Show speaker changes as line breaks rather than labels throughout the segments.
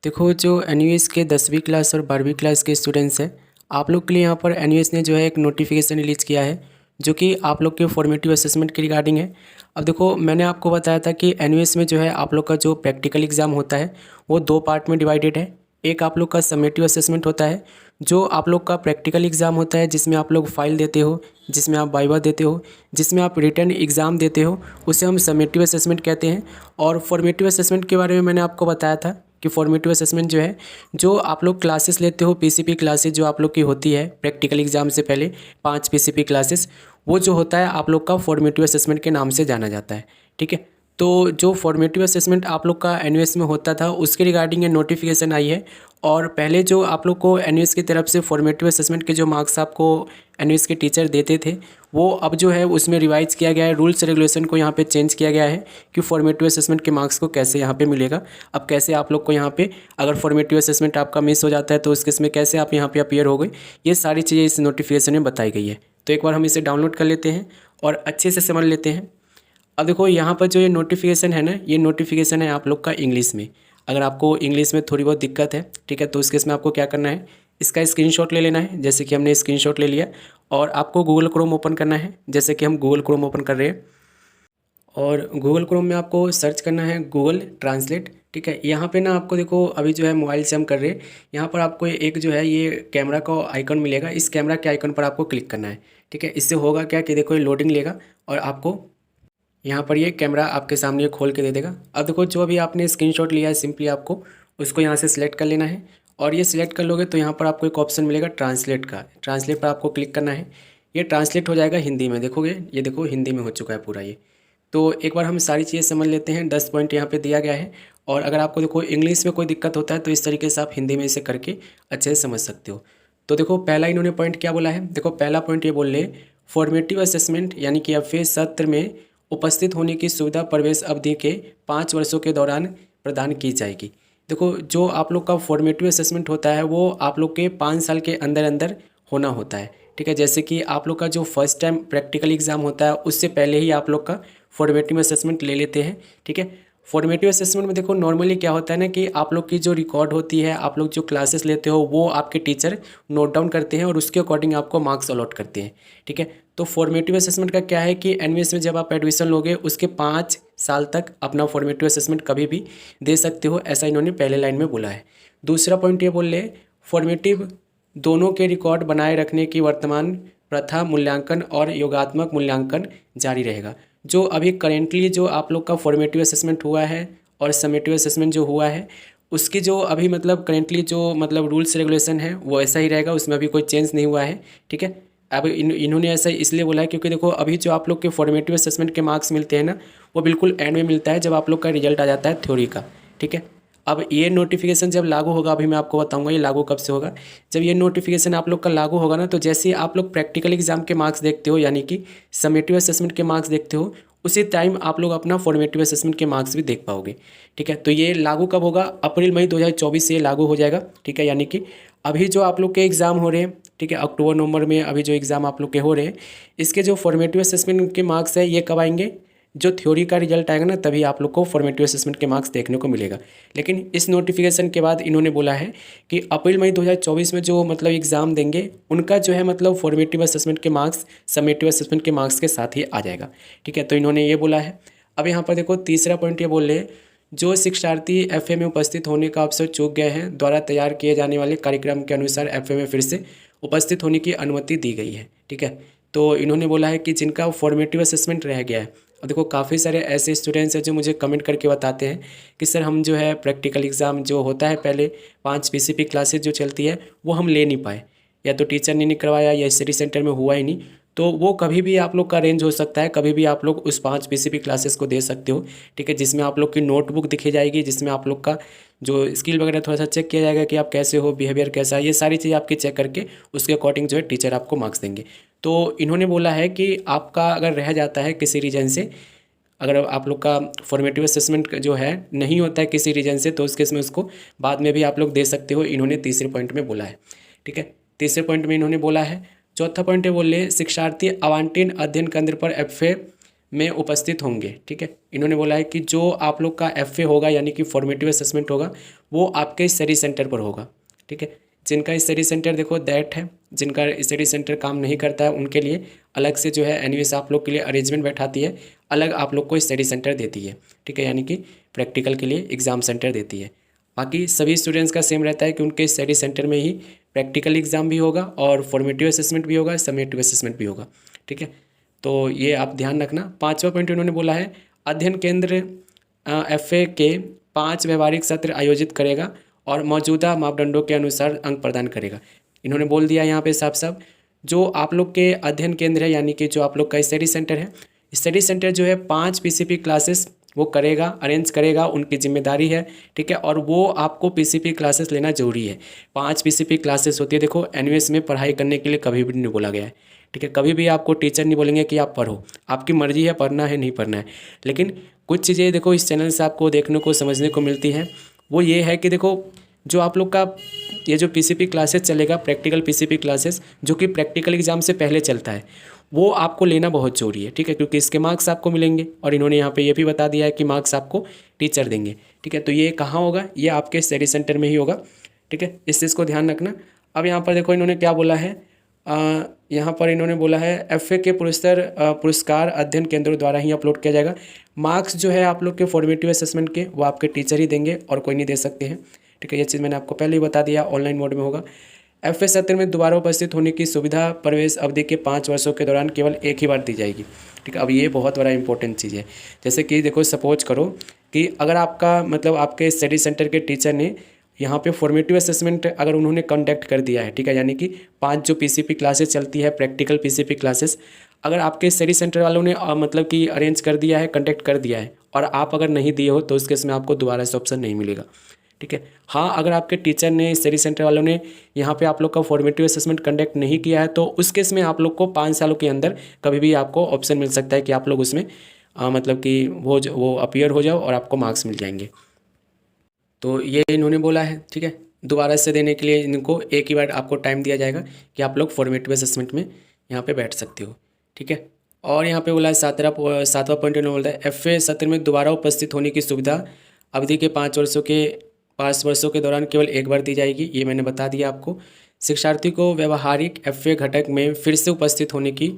देखो, जो एनयूएस के 10वीं क्लास और 12वीं क्लास के स्टूडेंट्स हैं, आप लोग के लिए यहाँ पर एनयूएस ने जो है एक नोटिफिकेशन रिलीज़ किया है, जो कि आप लोग के फॉर्मेटिव असेसमेंट के रिगार्डिंग है। अब देखो, मैंने आपको बताया था कि एनयूएस में जो है आप लोग का जो प्रैक्टिकल एग्ज़ाम होता है वो 2 पार्ट में डिवाइडेड है। एक आप लोग का समेटिव असेसमेंट होता है, जो आप लोग का प्रैक्टिकल एग्ज़ाम होता है, जिसमें आप लोग फाइल देते हो, जिसमें आप वाइवा देते हो, जिसमें आप रिटन एग्ज़ाम देते हो, उसे हम समेटिव असेसमेंट कहते हैं। और फॉर्मेटिव असेसमेंट के बारे में मैंने आपको बताया था कि फॉर्मेटिव असेसमेंट जो है, जो आप लोग क्लासेस लेते हो, पीसीपी क्लासेस जो आप लोग की होती है प्रैक्टिकल एग्जाम से पहले 5 पीसीपी क्लासेस, वो जो होता है आप लोग का फॉर्मेटिव असेसमेंट के नाम से जाना जाता है। ठीक है, तो जो फॉर्मेटिव असेसमेंट आप लोग का एनयूएस में होता था उसके रिगार्डिंग ये नोटिफिकेशन आई है। और पहले जो आप लोग को एनयूएस की तरफ से फॉर्मेटिव असेसमेंट के जो मार्क्स आपको एनयूएस के टीचर देते थे, वो अब जो है उसमें रिवाइज किया गया है, रूल्स रेगुलेशन को यहाँ पे चेंज किया गया है कि फॉर्मेटिव असेसमेंट के मार्क्स को कैसे यहाँ पे मिलेगा। अब कैसे आप लोग को यहाँ पे अगर फॉर्मेटिव असेसमेंट आपका मिस हो जाता है तो उस केस में कैसे आप यहाँ पे अपीयर हो गए, ये सारी चीज़ें इस नोटिफिकेशन में बताई गई है। तो एक बार हम इसे डाउनलोड कर लेते हैं और अच्छे से समझ लेते हैं। अब देखो, यहाँ पर जो ये नोटिफिकेशन है ना, ये नोटिफिकेशन है आप लोग का इंग्लिश में। अगर आपको इंग्लिश में थोड़ी बहुत दिक्कत है, ठीक है, तो उस केस में आपको क्या करना है, इसका स्क्रीनशॉट ले लेना है, जैसे कि हमने स्क्रीनशॉट ले लिया। और आपको गूगल क्रोम ओपन करना है, जैसे कि हम गूगल क्रोम ओपन कर रहे हैं। और गूगल क्रोम में आपको सर्च करना है गूगल ट्रांसलेट। ठीक है, यहाँ पे ना आपको देखो, अभी जो है मोबाइल से हम कर रहे हैं, यहाँ पर आपको एक जो है ये कैमरा का आइकन मिलेगा, इस कैमरा के आइकन पर आपको क्लिक करना है। ठीक है, इससे होगा क्या कि देखो ये लोडिंग लेगा और आपको यहाँ पर ये कैमरा आपके सामने खोल के दे देगा। अब देखो, जो अभी आपने स्क्रीनशॉट लिया है, सिंपली आपको उसको यहाँ से सिलेक्ट कर लेना है। और ये सिलेक्ट कर लोगे तो यहाँ पर आपको एक ऑप्शन मिलेगा ट्रांसलेट का, ट्रांसलेट पर आपको क्लिक करना है। ये ट्रांसलेट हो जाएगा हिंदी में, देखोगे ये देखो हिंदी में हो चुका है पूरा ये। तो एक बार हम सारी चीज़ें समझ लेते हैं। 10 पॉइंट यहाँ पे दिया गया है। और अगर आपको देखो इंग्लिश में कोई दिक्कत होता है तो इस तरीके से आप हिंदी में इसे करके अच्छे से समझ सकते हो। तो देखो, पहला इन्होंने पॉइंट क्या बोला है, देखो पहला पॉइंट ये बोल रहे, फॉर्मेटिव असेसमेंट यानी कि एफए सत्र में उपस्थित होने की सुविधा प्रवेश अवधि के 5 वर्षों के दौरान प्रदान की जाएगी। देखो, जो आप लोग का फॉर्मेटिव असेसमेंट होता है वो आप लोग के 5 साल के अंदर अंदर होना होता है। ठीक है, जैसे कि आप लोग का जो फर्स्ट टाइम प्रैक्टिकल एग्जाम होता है उससे पहले ही आप लोग का फॉर्मेटिव असेसमेंट ले लेते हैं। ठीक है, फॉर्मेटिव असेसमेंट में देखो नॉर्मली क्या होता है ना कि आप लोग की जो रिकॉर्ड होती है, आप लोग जो क्लासेस लेते हो वो आपके टीचर नोट डाउन करते हैं और उसके अकॉर्डिंग आपको मार्क्स अलॉट करते हैं। ठीक है, तो फॉर्मेटिव असेसमेंट का क्या है कि एनवीएस में जब आप एडमिशन लोगे उसके 5 साल तक अपना फॉर्मेटिव असेसमेंट कभी भी दे सकते हो, ऐसा इन्होंने पहले लाइन में बोला है। दूसरा पॉइंट ये बोल रहे, फॉर्मेटिव दोनों के रिकॉर्ड बनाए रखने की वर्तमान प्रथा मूल्यांकन और योगात्मक मूल्यांकन जारी रहेगा। जो अभी करेंटली जो आप लोग का फॉर्मेटिव असेसमेंट हुआ है और समेटिव असेसमेंट जो हुआ है, उसकी जो अभी मतलब करेंटली जो मतलब रूल्स रेगुलेशन है वो ऐसा ही रहेगा, उसमें अभी कोई चेंज नहीं हुआ है। ठीक है, अब इन्होंने ऐसा इसलिए बोला है क्योंकि देखो अभी जो आप लोग के फॉर्मेटिव असेसमेंट के मार्क्स मिलते हैं ना, वो बिल्कुल एंड में मिलता है जब आप लोग का रिजल्ट आ जाता है थ्योरी का। ठीक है, अब ये नोटिफिकेशन जब लागू होगा, अभी मैं आपको बताऊंगा ये लागू कब से होगा। जब ये नोटिफिकेशन आप लोग का लागू होगा ना, तो जैसे ही आप लोग प्रैक्टिकल एग्जाम के मार्क्स देखते हो यानी कि समेटिव असेसमेंट के मार्क्स देखते हो, उसी टाइम आप लोग अपना फॉर्मेटिव असेसमेंट के मार्क्स भी देख पाओगे। ठीक है, तो ये लागू कब होगा, अप्रैल मई 2024 से ये लागू हो जाएगा। ठीक है, यानी कि अभी जो आप लोग के एग्ज़ाम हो रहे हैं, ठीक है, अक्टूबर नवंबर में अभी जो एग्ज़ाम आप लोग के हो रहे हैं, इसके जो फॉर्मेटिव असेसमेंट के मार्क्स है ये कब आएंगे, जो थ्योरी का रिजल्ट आएगा ना तभी आप लोग को फॉर्मेटिव असेसमेंट के मार्क्स देखने को मिलेगा। लेकिन इस नोटिफिकेशन के बाद इन्होंने बोला है कि अप्रैल मई 2024 में जो मतलब एग्ज़ाम देंगे उनका जो है मतलब फॉर्मेटिव असेसमेंट के मार्क्स समेटिव असेसमेंट के मार्क्स के साथ ही आ जाएगा। ठीक है, तो इन्होंने ये बोला है। अब यहाँ पर देखो तीसरा पॉइंट ये बोल रहे हैं, जो शिक्षार्थी एफए में उपस्थित होने का अवसर चूक गए हैं द्वारा तैयार किए जाने वाले कार्यक्रम के अनुसार एफए में फिर से उपस्थित होने की अनुमति दी गई है। ठीक है, तो इन्होंने बोला है कि जिनका फॉर्मेटिव असेसमेंट रह गया है, अब देखो काफ़ी सारे ऐसे स्टूडेंट्स हैं जो मुझे कमेंट करके बताते हैं कि सर हम जो है प्रैक्टिकल एग्ज़ाम जो होता है पहले 5 पीसीपी क्लासेज जो चलती है वो हम ले नहीं पाए, या तो टीचर ने नहीं करवाया या स्टडी सेंटर में हुआ ही नहीं। तो वो कभी भी आप लोग का रेंज हो सकता है, कभी भी आप लोग उस 5 पीसीपी क्लासेस को दे सकते हो। ठीक है, जिसमें आप लोग की नोटबुक दिखी जाएगी, जिसमें आप लोग का जो स्किल वगैरह थोड़ा सा चेक किया जाएगा कि आप कैसे हो, बिहेवियर कैसा है, ये सारी चीज़ आपकी चेक करके उसके अकॉर्डिंग जो है टीचर आपको मार्क्स देंगे। तो इन्होंने बोला है कि आपका अगर रह जाता है किसी रीजन से, अगर आप लोग का फॉर्मेटिव असेसमेंट जो है नहीं होता है किसी रीजन से, तो उस केस में उसको बाद में भी आप लोग दे सकते हो, इन्होंने तीसरे पॉइंट में बोला है। ठीक है, तीसरे पॉइंट में इन्होंने बोला है। चौथा पॉइंट है बोले, शिक्षार्थी आवंटन अध्ययन केंद्र पर एफए में उपस्थित होंगे। ठीक है, इन्होंने बोला है कि जो आप लोग का एफए होगा यानी कि फॉर्मेटिव असेसमेंट होगा वो आपके स्टडी सेंटर पर होगा। ठीक है, जिनका स्टडी सेंटर देखो दैट है, जिनका स्टडी सेंटर काम नहीं करता है उनके लिए अलग से जो है एनयूएस आप लोग के लिए अरेंजमेंट बैठाती है, अलग आप लोग को स्टडी सेंटर देती है। ठीक है, यानी कि प्रैक्टिकल के लिए एग्ज़ाम सेंटर देती है। बाकी सभी स्टूडेंट्स का सेम रहता है कि उनके स्टडी सेंटर में ही प्रैक्टिकल एग्ज़ाम भी होगा और फॉर्मेटिव असेसमेंट भी होगा, समेटिव असेसमेंट भी होगा। ठीक है, तो ये आप ध्यान रखना। 5वां पॉइंट उन्होंने बोला है अध्ययन केंद्र FA के 5 व्यवहारिक सत्र आयोजित करेगा और मौजूदा मापदंडों के अनुसार अंक प्रदान करेगा। इन्होंने बोल दिया यहाँ पे साफ साफ, जो आप लोग के अध्ययन केंद्र है यानी कि जो आप लोग का स्टडी सेंटर है, स्टडी सेंटर जो है 5 PCP क्लासेस वो करेगा, अरेंज करेगा, उनकी जिम्मेदारी है। ठीक है, और वो आपको PCP क्लासेस लेना जरूरी है। 5 PCP क्लासेस होती है। देखो एनयूएस में पढ़ाई करने के लिए कभी भी नहीं बोला गया है। ठीक है, कभी भी आपको टीचर नहीं बोलेंगे कि आप पढ़ो, आपकी मर्जी है पढ़ना है नहीं पढ़ना है। लेकिन कुछ चीज़ें देखो इस चैनल से आपको देखने को समझने को मिलती हैं, वो ये है कि देखो जो आप लोग का ये जो PCP क्लासेस चलेगा, प्रैक्टिकल PCP क्लासेस जो कि प्रैक्टिकल एग्जाम से पहले चलता है, वो आपको लेना बहुत ज़रूरी है। ठीक है, क्योंकि इसके मार्क्स आपको मिलेंगे और इन्होंने यहाँ पे ये भी बता दिया है कि मार्क्स आपको टीचर देंगे। ठीक है, तो ये कहाँ होगा, ये आपके स्टडी सेंटर में ही होगा। ठीक है, इस चीज़ को ध्यान रखना। अब यहाँ पर देखो इन्होंने क्या बोला है, यहाँ पर इन्होंने बोला है FA के पुरस्कार अध्ययन केंद्रों द्वारा ही अपलोड किया जाएगा। मार्क्स जो है आप लोग के फॉर्मेटिव असेसमेंट के वो आपके टीचर ही देंगे और कोई नहीं दे सकते हैं। ठीक है, ये चीज़ मैंने आपको पहले ही बता दिया, ऑनलाइन मोड में होगा। FA सत्र में दोबारा उपस्थित होने की सुविधा प्रवेश अवधि के 5 वर्षों के दौरान केवल एक ही बार दी जाएगी। ठीक है, अब ये बहुत बड़ा इंपॉर्टेंट चीज़ है। जैसे कि देखो सपोज करो कि अगर आपका मतलब आपके स्टडी सेंटर के टीचर ने यहाँ पे फॉर्मेटिव असेसमेंट अगर उन्होंने कंडक्ट कर दिया है, ठीक है, यानी कि 5 जो PCP क्लासेस चलती है, प्रैक्टिकल PCP क्लासेस, अगर आपके स्टडी सेंटर वालों ने मतलब कि अरेंज कर दिया है, कंडक्ट कर दिया है और आप अगर नहीं दिए हो तो उस केस में आपको दोबारा से ऑप्शन नहीं मिलेगा। ठीक है, हाँ अगर आपके टीचर ने स्टडी सेंटर वालों ने यहाँ पे आप लोग का फॉर्मेटिव असेसमेंट कंडक्ट नहीं किया है तो उस केस में आप लोग को 5 सालों के अंदर कभी भी आपको ऑप्शन मिल सकता है कि आप लोग उसमें मतलब कि वो अपीयर हो जाओ और आपको मार्क्स मिल जाएंगे। तो ये इन्होंने बोला है। ठीक है, दोबारा से देने के लिए इनको एक ही बार आपको टाइम दिया जाएगा कि आप लोग फॉर्मेटिव असेसमेंट में यहाँ पे बैठ सकते हो। ठीक है, और यहाँ पे बोला है 7वां पॉइंट इन्होंने बोला है FA सत्र में दोबारा उपस्थित होने की सुविधा अवधि के 5 वर्षों के दौरान केवल एक बार दी जाएगी। ये मैंने बता दिया आपको। शिक्षार्थी को व्यवहारिक FA घटक में फिर से उपस्थित होने के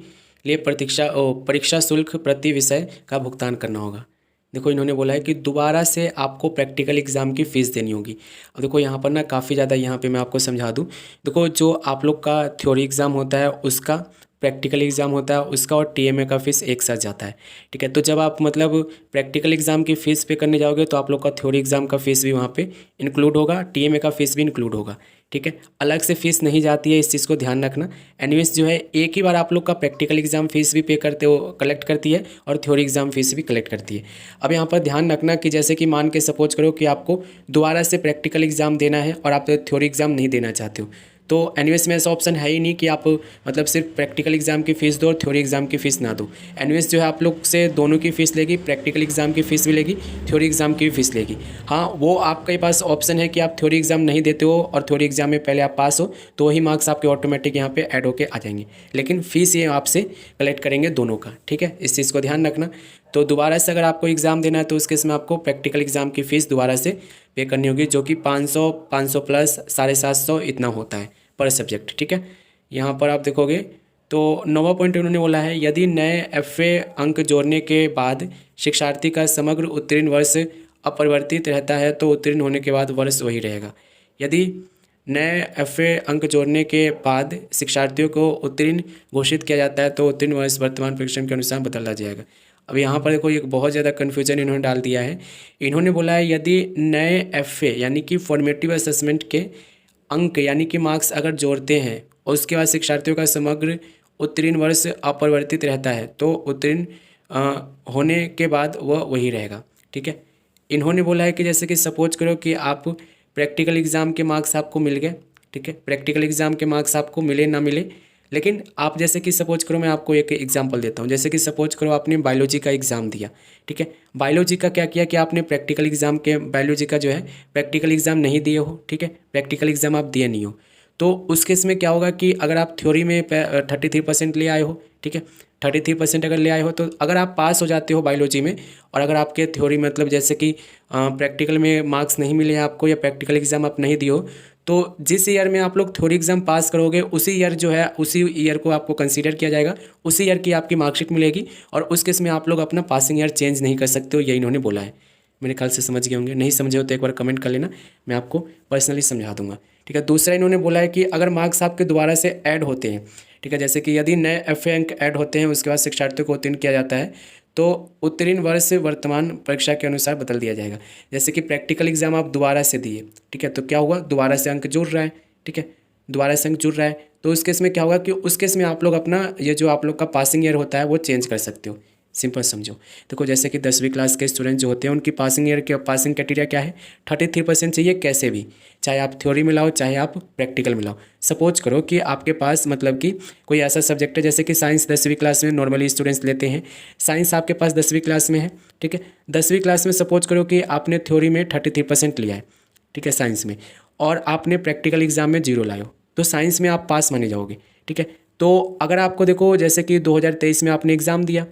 लिए परीक्षा शुल्क प्रति विषय का भुगतान करना होगा। देखो इन्होंने बोला है कि दोबारा से आपको प्रैक्टिकल एग्ज़ाम की फ़ीस देनी होगी। अब देखो यहाँ पर ना काफ़ी ज़्यादा, यहाँ पे मैं आपको समझा दूँ। देखो जो आप लोग का थ्योरी एग्ज़ाम होता है उसका, प्रैक्टिकल एग्ज़ाम होता है उसका और TMA का फ़ीस एक साथ जाता है। ठीक है, तो जब आप मतलब प्रैक्टिकल एग्ज़ाम की फ़ीस पे करने जाओगे तो आप लोग का थ्योरी एग्ज़ाम का फ़ीस भी वहाँ पे इंक्लूड होगा, TMA का फ़ीस भी इंक्लूड होगा। ठीक है, अलग से फ़ीस नहीं जाती है, इस चीज़ को ध्यान रखना। एनयूएस जो है एक ही बार आप लोग का प्रैक्टिकल एग्ज़ाम फ़ीस भी पे करते हो, कलेक्ट करती है और थ्योरी एग्ज़ाम फ़ीस भी कलेक्ट करती है। अब यहाँ पर ध्यान रखना कि जैसे कि मान के सपोज करो कि आपको दोबारा से प्रैक्टिकल एग्ज़ाम देना है और आप थ्योरी एग्ज़ाम नहीं देना चाहते हो, तो एनयूएस में ऐसा ऑप्शन है ही नहीं कि आप मतलब सिर्फ प्रैक्टिकल एग्ज़ाम की फ़ीस दो और थ्योरी एग्ज़ाम की फ़ीस ना दो। एनयूएस जो है आप लोग से दोनों की फ़ीस लेगी, प्रैक्टिकल एग्ज़ाम की फ़ीस भी लेगी, थ्योरी एग्ज़ाम की भी फ़ीस लेगी। हाँ, वो आपके पास ऑप्शन है कि आप थ्योरी एग्ज़ाम नहीं देते हो और थ्योरी एग्ज़ाम में पहले आप पास हो तो वही मार्क्स आपके ऑटोमेटिक यहाँ पे ऐड होके आ जाएंगे, लेकिन फ़ीस ये आपसे कलेक्ट करेंगे दोनों का। ठीक है, इस चीज़ को ध्यान रखना। तो दोबारा से अगर आपको एग्ज़ाम देना है तो उस केस में आपको प्रैक्टिकल एग्ज़ाम की फ़ीस दोबारा से पे करनी होगी, जो कि 500 प्लस 750 इतना होता है पर सब्जेक्ट। ठीक है, यहाँ पर आप देखोगे तो 9वां पॉइंट उन्होंने बोला है यदि नए FA अंक जोड़ने के बाद शिक्षार्थी का समग्र उत्तीर्ण वर्ष अपरिवर्तित रहता है तो उत्तीर्ण होने के बाद वर्ष वही रहेगा। यदि नए FA अंक जोड़ने के बाद शिक्षार्थियों को उत्तीर्ण घोषित किया जाता है तो उत्तीर्ण वर्ष वर्तमान परीक्षण के अनुसार बदला जाएगा। अब यहाँ पर देखो एक बहुत ज़्यादा कन्फ्यूजन इन्होंने डाल दिया है। इन्होंने बोला है यदि नए FA यानी कि फॉर्मेटिव असेसमेंट के अंक यानी कि मार्क्स अगर जोड़ते हैं और उसके बाद शिक्षार्थियों का समग्र उत्तीर्ण वर्ष अपरिवर्तित रहता है तो उत्तीर्ण होने के बाद वह वही रहेगा। ठीक है, इन्होंने बोला है कि जैसे कि सपोज करो कि आप प्रैक्टिकल एग्ज़ाम के मार्क्स आपको मिल गए। ठीक है, प्रैक्टिकल एग्ज़ाम के मार्क्स आपको मिले ना मिले, लेकिन आप जैसे कि सपोज करो, मैं आपको एक एग्जांपल देता हूँ। जैसे कि सपोज करो आपने बायोलॉजी का एग्ज़ाम दिया। ठीक है, बायोलॉजी का क्या किया कि आपने प्रैक्टिकल एग्ज़ाम के बायोलॉजी का जो है प्रैक्टिकल एग्ज़ाम नहीं दिए हो। ठीक है, प्रैक्टिकल एग्ज़ाम आप दिए नहीं हो, तो उस केस में क्या होगा कि अगर आप थ्योरी में 33% ले आए हो, ठीक है, 33% अगर ले आए हो तो अगर आप पास हो जाते हो बायोलॉजी में, और अगर आपके थ्योरी मतलब जैसे कि प्रैक्टिकल में मार्क्स नहीं मिले हैं आपको या प्रैक्टिकल एग्जाम आप नहीं दियो, तो जिस ईयर में आप लोग थ्योरी एग्जाम पास करोगे उसी ईयर जो है उसी ईयर को आपको कंसीडर किया जाएगा, उसी ईयर की आपकी मार्कशीट मिलेगी, और उस केस में आप लोग अपना पासिंग ईयर चेंज नहीं कर सकते हो, यही इन्होंने बोला है। मेरे ख्याल से समझ गए होंगे, नहीं समझे हो तो एक बार कमेंट कर लेना, मैं आपको पर्सनली समझा दूंगा। ठीक है, दूसरा इन्होंने बोला है कि अगर मार्क्स आपके दोबारा से ऐड होते हैं, ठीक है, जैसे कि यदि नए एफ अंक ऐड होते हैं उसके बाद शिक्षार्थियों को उत्तीर्ण किया जाता है तो उत्तीर्ण वर्ष वर्तमान परीक्षा के अनुसार बदल दिया जाएगा। जैसे कि प्रैक्टिकल एग्जाम आप दोबारा से दिए, ठीक है, तो क्या हुआ, दोबारा से अंक जुड़ रहा है, ठीक है, दोबारा से अंक जुड़ रहा है, तो उस केस में क्या होगा कि उस केस में आप लोग अपना ये जो आप लोग का पासिंग ईयर होता है वो चेंज कर सकते हो। सिंपल समझो, देखो जैसे कि 10वीं क्लास के स्टूडेंट जो होते हैं उनकी पासिंग ईयर के पासिंग क्राइटेरिया क्या है, 33% चाहिए कैसे भी, चाहे आप थ्योरी में लाओ चाहे आप प्रैक्टिकल में लाओ। सपोज करो कि आपके पास मतलब कि कोई ऐसा सब्जेक्ट है जैसे कि साइंस 10वीं क्लास में नॉर्मली स्टूडेंट्स लेते हैं, साइंस आपके पास 10वीं क्लास में है, ठीक है, 10वीं क्लास में सपोज करो कि आपने थ्योरी में 33% लिया है, ठीक है, साइंस में, और आपने प्रैक्टिकल एग्जाम में 0 लाए हो, तो साइंस में आप पास माने जाओगे, ठीक है। तो अगर आपको देखो जैसे कि 2023 में आपने एग्ज़ाम दिया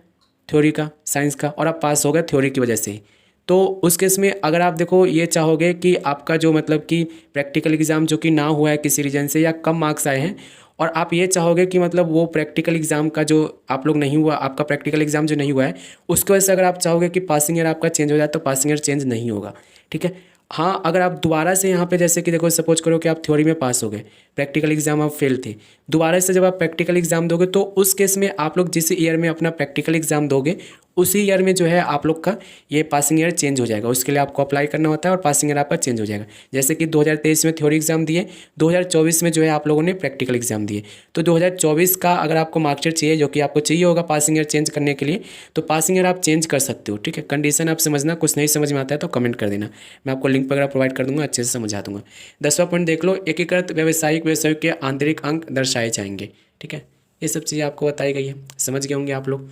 थ्योरी का साइंस का और आप पास हो गए थ्योरी की वजह से ही, तो उस केस में अगर आप देखो ये चाहोगे कि आपका जो मतलब कि प्रैक्टिकल एग्ज़ाम जो कि ना हुआ है किसी रीजन से या कम मार्क्स आए हैं, और आप ये चाहोगे कि मतलब वो प्रैक्टिकल एग्ज़ाम का जो आप लोग नहीं हुआ, आपका प्रैक्टिकल एग्ज़ाम जो नहीं हुआ है उसकी वजह से अगर आप चाहोगे कि पासिंग ईयर आपका चेंज हो जाए तो पासिंग ईयर चेंज नहीं होगा, ठीक है। हाँ, अगर आप दोबारा से यहाँ पे जैसे कि देखो सपोज करो कि आप थ्योरी में पास हो गए, प्रैक्टिकल एग्जाम आप फेल थे, दोबारा से जब आप प्रैक्टिकल एग्जाम दोगे तो उस केस में आप लोग जिस ईयर में अपना प्रैक्टिकल एग्जाम दोगे उसी ईयर में जो है आप लोग का ये पासिंग ईयर चेंज हो जाएगा, उसके लिए आपको अप्लाई करना होता है और पासिंग ईयर आपका चेंज हो जाएगा। जैसे कि 2023 में थ्योरी एग्जाम दिए, 2024 में जो है आप लोगों ने प्रैक्टिकल एग्जाम दिए, तो 2024 का अगर आपको मार्कशीट चाहिए जो कि आपको चाहिए होगा पासिंग ईयर चेंज करने के लिए, तो पासिंग ईयर आप चेंज कर सकते हो, ठीक है। कंडीशन आप समझना, कुछ नहीं समझ में आता है तो कमेंट कर देना, मैं आपको लिंक वगैरह प्रोवाइड कर दूंगा, अच्छे से समझा दूंगा। 10वां पॉइंट देख लो, एकीकृत व्यावसायिक विषयों के आंतरिक अंक दर्शाए जाएंगे, ठीक है, ये सब चीज़ें आपको बताई गई है, समझ गए होंगे आप लोग।